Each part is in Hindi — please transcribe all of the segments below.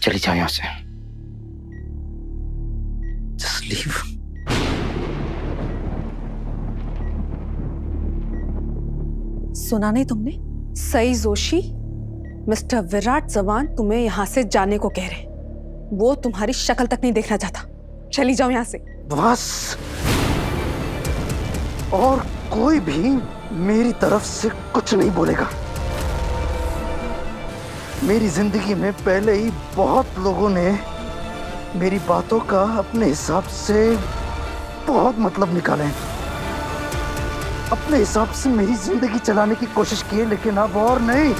चली जाओ यहां से। Just leave. सुना नहीं तुमने? सई जोशी, मिस्टर विराट चव्हाण तुम्हें यहां से जाने को कह रहे। वो तुम्हारी शक्ल तक नहीं देखना चाहता। चली जाओ यहां से। बस, और कोई भी मेरी तरफ से कुछ नहीं बोलेगा। मेरी जिंदगी में पहले ही बहुत लोगों ने मेरी बातों का अपने हिसाब से बहुत मतलब निकाले हैं, अपने हिसाब से मेरी जिंदगी चलाने की कोशिश की है, लेकिन अब और नहीं।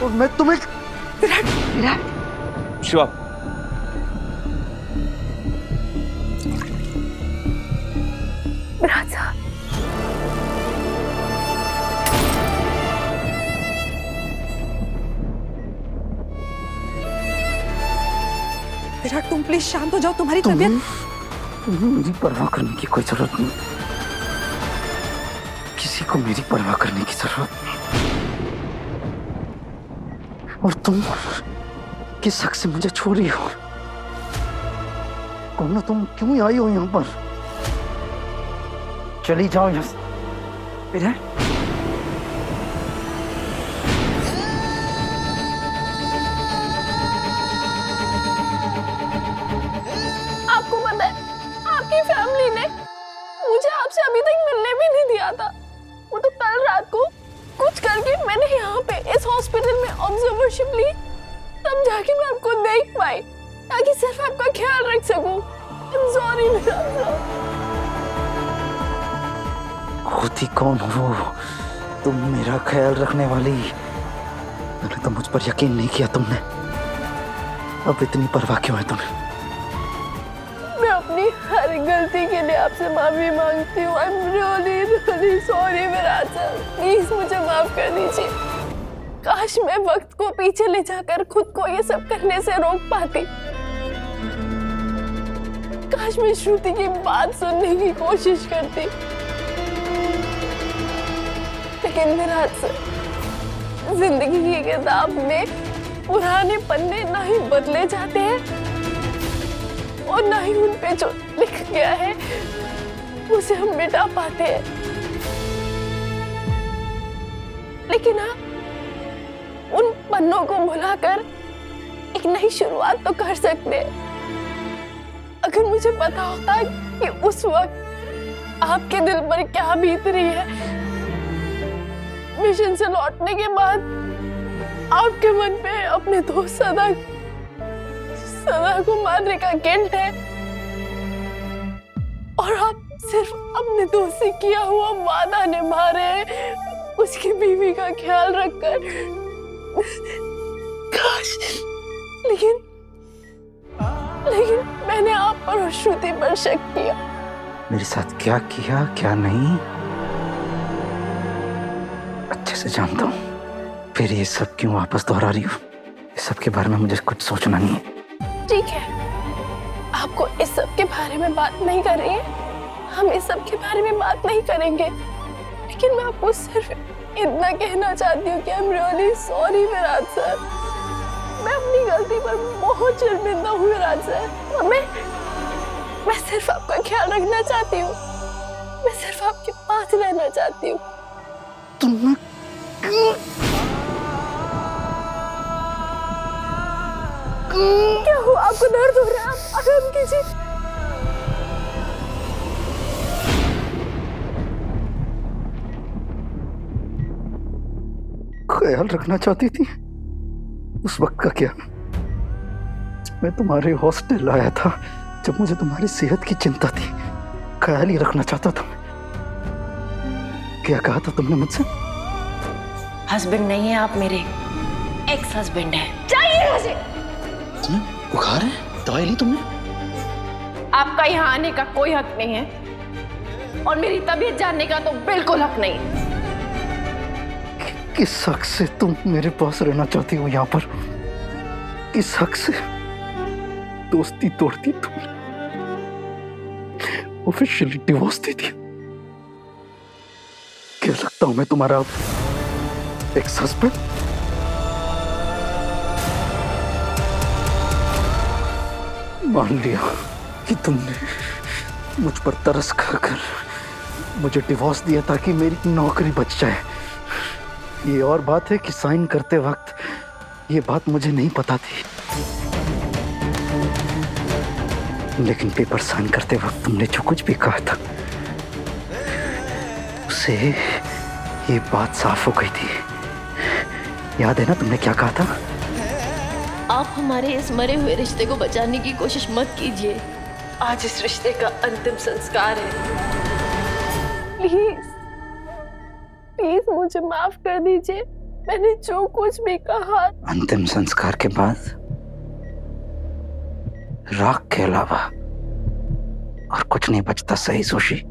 और मैं तुम्हें शिवा, विराट साहब, विराट तुम प्लीज शांत हो जाओ। तुम्हारी तबीयत। तुम्हें मेरी परवाह करने की कोई जरूरत नहीं। किसी को मेरी परवाह करने की जरूरत नहीं। और तुम किस हक से मुझे छोड़ रही हो? कौन हो तुम? क्यों आई हो यहां पर? चली जाओ यहां से। विराट, आपको पता है, आपकी फैमिली ने मुझे आपसे अभी तक मिलने भी नहीं दिया था। वो तो कल रात को कुछ करके मैंने यहाँ पे इस हॉस्पिटल में ऑब्जर्वरशिप ली, तब जाके मैं आपको देख पाई, ताकि सिर्फ आपका ख्याल रख सकूं। I'm sorry विराट साहब। होती कौन हो तुम मेरा ख्याल रखने वाली? मैंने तो मुझ पर यकीन नहीं किया तुमने। अब इतनी परवाह क्यों है तुम्हें? मैं अपनी हर गलती के लिए आपसे माफी मांगती हूँ। I'm really really sorry Virat साहब, प्लीज मुझे माफ कर दीजिए। काश मैं वक्त को पीछे ले जाकर खुद को ये सब करने से रोक पाती। काश मैं श्रुति की बात सुनने की कोशिश करती। लेकिन विराट साहब, जिंदगी की किताब में पुराने पन्ने ना ही बदले जाते हैं और ना ही उन पे जो लिख गया है उसे हम मिटा पाते हैं। लेकिन हाँ, उन पन्नों को भुलाकर एक नई शुरुआत तो कर सकते हैं। अगर मुझे पता होता कि उस वक्त आपके दिल पर क्या बीत रही है, मिशन से लौटने के बाद आपके मन पे अपने दोस्त सदा को मारने का गिल्ट है, और आप सिर्फ अपने दोस्त से किया हुआ वादा निभा रहे हैं, उसकी बीवी का ख्याल रखकर। काश, लेकिन मैंने आप पर और श्रुति पर शक किया। मेरे साथ क्या किया क्या नहीं अच्छे से जानता हूँ। फिर ये सब क्यों वापस दोहरा रही हो? इस सब के बारे में मुझे कुछ सोचना नहीं है। ठीक है, आपको इस सब के बारे में बात नहीं कर रही है, हम इस सब के बारे में बात नहीं करेंगे। लेकिन मैं आपको सिर्फ इतना कहना चाहती हूँ कि I'm really sorry Virat sir. मैं अपनी गलती पर बहुत शर्मिंदा हूँ विराट सर। मैं सिर्फ आपका ख्याल रखना चाहती हूँ। मैं सिर्फ आपके पास रहना चाहती हूँ। तुम क्या हुआ? आपको दर्द हो रहा है? आप आराम कीजिए। ख्याल रखना चाहती थी? उस वक्त का क्या? मैं तुम्हारे हॉस्टल आया था जब मुझे तुम्हारी सेहत की चिंता थी। ख्याल ही रखना चाहता था। क्या कहा था तुमने मुझसे? हस्बैंड नहीं है आप, मेरे एक्स हस्बैंड है। जाइए यहाँ से। तुम्हें बुखार है? दवाई ली तुमने? आपका यहाँ आने का कोई हक नहीं है और मेरी तबीयत जानने का तो बिल्कुल हक नहीं है। किस हक से तुम मेरे पास रहना चाहती हो यहाँ पर? किस हक से? दोस्ती तोड़ती तुमने, ऑफिशियली डिवोर्स दे दिया। क्या लगता हूं मैं तुम्हारा एक्स हस्बैंड? मान लिया कि तुमने मुझ पर तरस खाकर मुझे डिवोर्स दिया ताकि मेरी नौकरी बच जाए। ये और बात है कि साइन करते वक्त ये बात मुझे नहीं पता थी, लेकिन पेपर साइन करते वक्त तुमने जो कुछ भी कहा था उससे ये बात साफ हो गई थी। याद है ना तुमने क्या कहा था? आप हमारे इस मरे हुए रिश्ते को बचाने की कोशिश मत कीजिए। आज इस रिश्ते का अंतिम संस्कार है। प्लीज प्लीज मुझे माफ कर दीजिए, मैंने जो कुछ भी कहा। अंतिम संस्कार के बाद राख के अलावा और कुछ नहीं बचता। सही जोशी,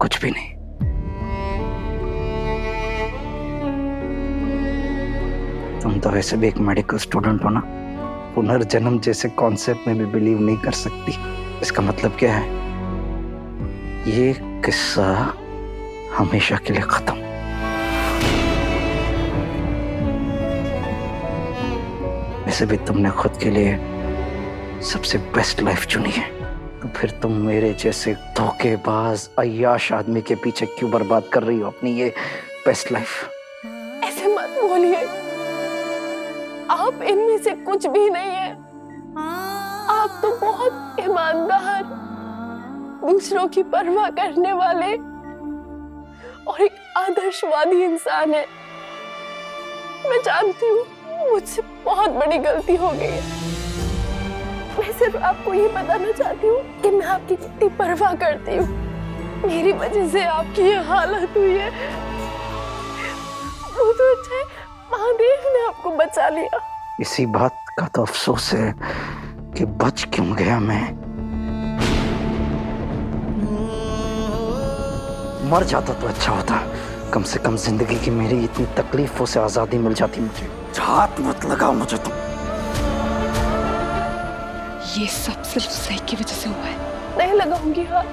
कुछ भी नहीं। तुम तो वैसे भी एक मेडिकल स्टूडेंट हो ना, पुनर्जन्म जैसे कॉन्सेप्ट में भी बिलीव नहीं कर सकती। इसका मतलब क्या है? ये किस्सा हमेशा के लिए खत्म। वैसे भी तुमने खुद के लिए सबसे बेस्ट लाइफ चुनी है, तो फिर तुम मेरे जैसे धोखेबाज अय्याश आदमी के पीछे क्यों बर्बाद कर रही हो अपनी ये बेस्ट लाइफ? ऐसे मत बोलिए, आप इनमें से कुछ भी नहीं है। आप तो बहुत ईमानदार, दूसरों की परवाह करने वाले और एक आदर्शवादी इंसान है। मैं जानती हूँ मुझसे बहुत बड़ी गलती हो गई है। मैं सिर्फ आपको ये बताना चाहती हूँ कि मैं आपकी कितनी परवाह करती हूँ। मेरी वजह से आपकी ये हालत हुई है। वो तो अच्छा है महादेव ने आपको बचा लिया। इसी बात का तो अफसोस है कि बच क्यों गया मैं। मर जाता तो अच्छा होता, कम से कम जिंदगी की मेरी इतनी तकलीफों से आजादी मिल जाती मुझे। हाथ मत लगाओ मुझे तुम। ये सब सिर्फ सही की वजह से हुआ है। नहीं लगाऊंगी हाथ,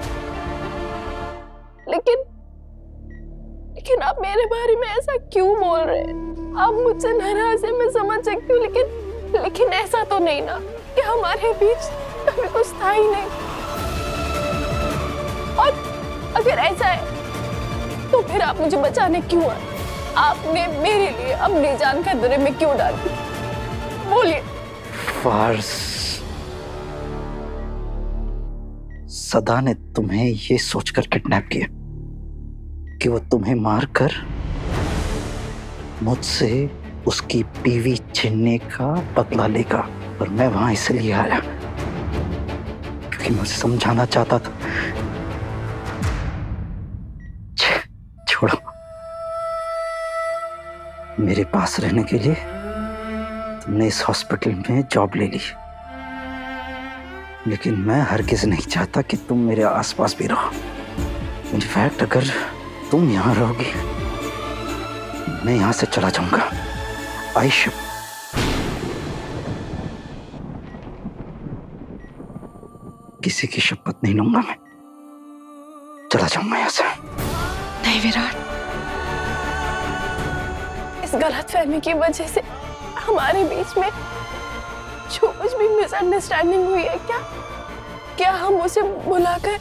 लेकिन आप मेरे बारे में ऐसा क्यों बोल रहे हैं? आप मुझसे नाराज हैं, मैं समझ सकती हूँ, लेकिन ऐसा तो नहीं ना कि हमारे बीच कभी कुछ था ही नहीं। और अगर ऐसा है तो फिर आप मुझे बचाने क्यों आए? आपने मेरे लिए अपनी जान खतरे में क्यों डाली? बोलिए। फार्स, सदा ने तुम्हें ये सोचकर किडनैप किया कि वो तुम्हें मारकर मुझसे उसकी बीवी छीनने का बदला लेगा। पर मैं वहां इसलिए आया क्योंकि मुझे समझाना चाहता था। छोड़ो, मेरे पास रहने के लिए तुमने इस हॉस्पिटल में जॉब ले ली, लेकिन मैं हरगिज नहीं चाहता कि तुम मेरे आसपास भी रहो। इनफैक्ट अगर तुम यहां रहोगी मैं यहां से चला जाऊंगा। आयशा, किसी की शपथ नहीं लूंगा, मैं चला जाऊंगा यहां से। नहीं विराट, इस गलतफहमी की वजह से हमारे बीच में जो कुछ भी मिसअंडरस्टैंडिंग हुई है, क्या हम उसे बुलाकर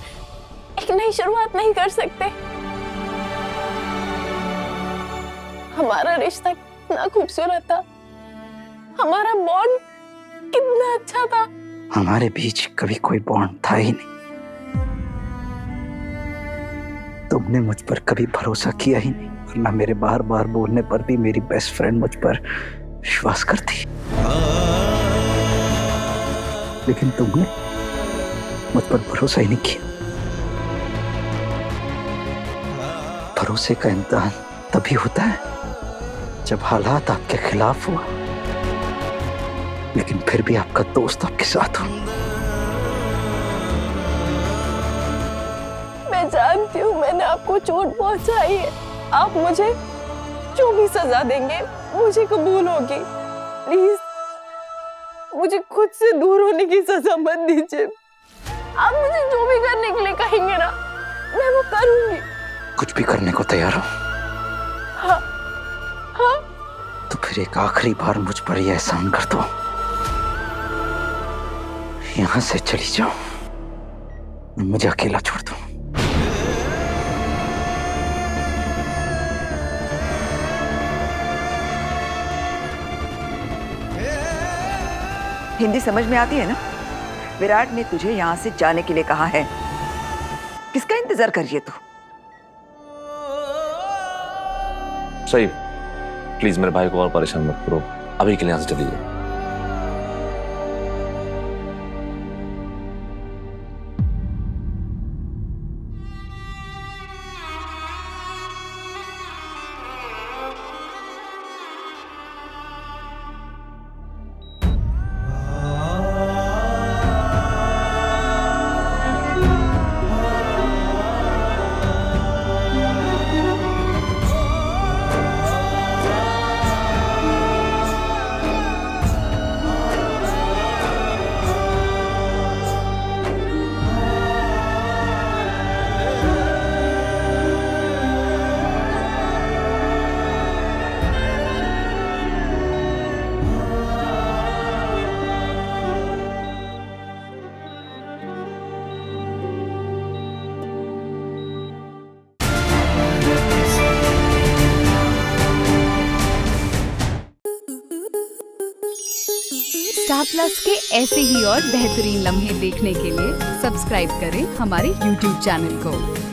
एक नई शुरुआत नहीं कर सकते? हमारा रिश्ता कितना खूबसूरत था, हमारा बॉन्ड कितना अच्छा था। हमारे बीच कभी कोई बॉन्ड था ही नहीं। तुमने मुझ पर कभी भरोसा किया ही नहीं, वरना मेरे बार बार बोलने पर भी मेरी बेस्ट फ्रेंड मुझ पर विश्वास करती। लेकिन तुमने मुझ पर भरोसा ही नहीं किया। भरोसे का इम्तिहान तभी होता है जब हालात आपके खिलाफ हो, लेकिन फिर भी आपका दोस्त आपके साथ हो। मैं जानती हूँ मैंने आपको चोट पहुंचाई है। आप मुझे जो भी सजा देंगे मुझे कबूल होगी। प्लीज मुझे खुद से दूर होने की सजा मत दीजिए। आप मुझे जो भी करने के लिए कहेंगे ना, मैं वो करूंगी। कुछ भी करने को तैयार हो? हाँ हाँ। तो फिर एक आखिरी बार मुझ पर यह एहसान कर दो, यहां से चली जाओ, मुझे अकेला छोड़ दो। हिंदी समझ में आती है ना? विराट ने तुझे यहाँ से जाने के लिए कहा है। किसका इंतजार कर रही है तू? सही, प्लीज मेरे भाई को और परेशान मत करो, अभी के लिए यहाँ से चली जाओ। स्टार प्लस के ऐसे ही और बेहतरीन लम्हे देखने के लिए सब्सक्राइब करें हमारे YouTube चैनल को।